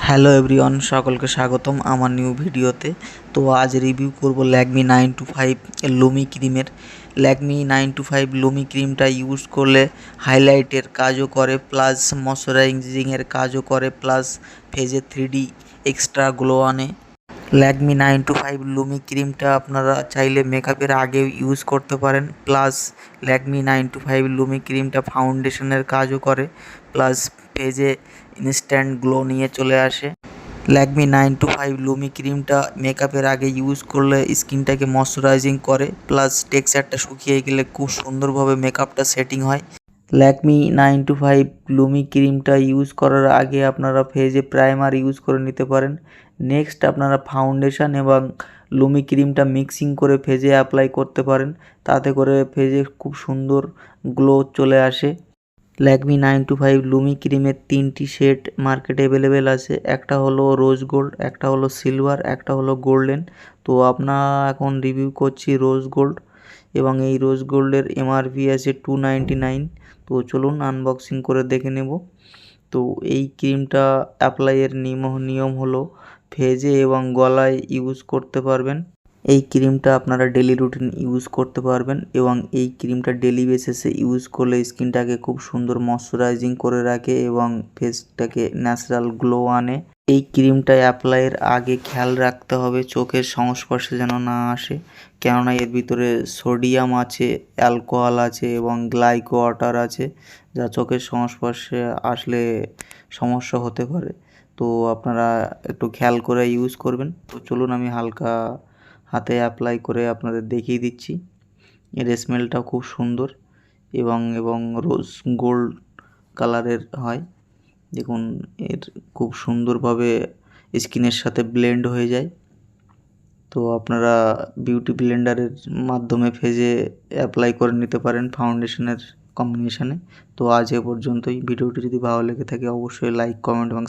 Hello everyone, সকলকে স্বাগতম আমার নিউ ভিডিওতে। তো আজ রিভিউ করব ল্যাকমি 925 লুমি ক্রিমের। ল্যাকমি 925 লুমি ক্রিমটা ইউজ করলে হাইলাইটের কাজও করে, প্লাস ময়শ্চারাইজিংয়ের কাজও করে, প্লাস ফেজে 3D এক্সট্রা গ্লো আনে। ল্যাকমি 925 লুমি ক্রিমটা আপনারা চাইলে মেকআপের আগেও ইউজ করতে পারেন। প্লাস ল্যাকমি 925 লুমি ক্রিমটা ফাউন্ডেশনের কাজও করে, প্লাস ফেজে ইনস্ট্যান্ট গ্লো নিয়ে চলে আসে। ল্যাকমি 925 লুমি ক্রিমটা মেকআপের আগে ইউজ করলে স্কিনটাকে ময়শ্চারাইজিং করে, প্লাস টেক্সচারটা শুকিয়ে গেলে খুব সুন্দরভাবে মেকআপটা সেটিং হয়। ল্যাকমি 925 লুমি ক্রিমটা ইউজ করার আগে আপনারা ফেজে প্রাইমার ইউজ করে নিতে পারেন। নেক্সট আপনারা ফাউন্ডেশন এবং লুমি ক্রিমটা মিক্সিং করে ফেজে অ্যাপ্লাই করতে পারেন, তাতে করে ফেজে খুব সুন্দর গ্লো চলে আসে। ল্যাকমি 925 লুমি ক্রিমের 3টি শেড মার্কেটে অ্যাভেলেবেল আছে। একটা হলো রোজ গোল্ড, একটা হলো সিলভার, একটা হলো গোল্ডেন। তো আপনারা এখন রিভিউ করছি রোজ গোল্ড, এবং এই রোজ গোল্ডের এমআরপি আছে 299। তো চলুন আনবক্সিং করে দেখে নেব। তো এই ক্রিমটা অ্যাপ্লাইয়ের নিয়ম হলো ফেজে এবং গলায় ইউজ করতে পারবেন। এই ক্রিমটা আপনারা ডেলি রুটিন ইউজ করতে পারবেন, এবং এই ক্রিমটা ডেলি বেসিসে ইউজ করলে স্কিনটাকে খুব সুন্দর ময়শ্চারাইজিং করে রাখে এবং ফেসটাকে ন্যাচারাল গ্লো আনে। এই ক্রিমটা অ্যাপ্লাইয়ের আগে খেয়াল রাখতে হবে চোখের সংস্পর্শে যেন না আসে, কেননা এর ভিতরে সোডিয়াম আছে, অ্যালকোহল আছে এবং গ্লাইকো ওয়াটার আছে, যা চোখের সংস্পর্শে আসলে সমস্যা হতে পারে। তো আপনারা একটু খেয়াল করে ইউজ করবেন। তো চলুন আমি হালকা হাতে অ্যাপ্লাই করে আপনাদের দেখিয়ে দিচ্ছি। এর স্মেলটাও খুব সুন্দর এবং রোজ গোল্ড কালারের হয়। দেখুন, এর খুব সুন্দরভাবে স্কিনের সাথে ব্লেন্ড হয়ে যায়। তো আপনারা বিউটি ব্লেন্ডারের মাধ্যমে ফেজে অ্যাপ্লাই করে নিতে পারেন ফাউন্ডেশনের কম্বিনেশনে। তো আজ এ পর্যন্তই। ভিডিওটি যদি ভালো লেগে থাকে অবশ্যই লাইক, কমেন্ট এবং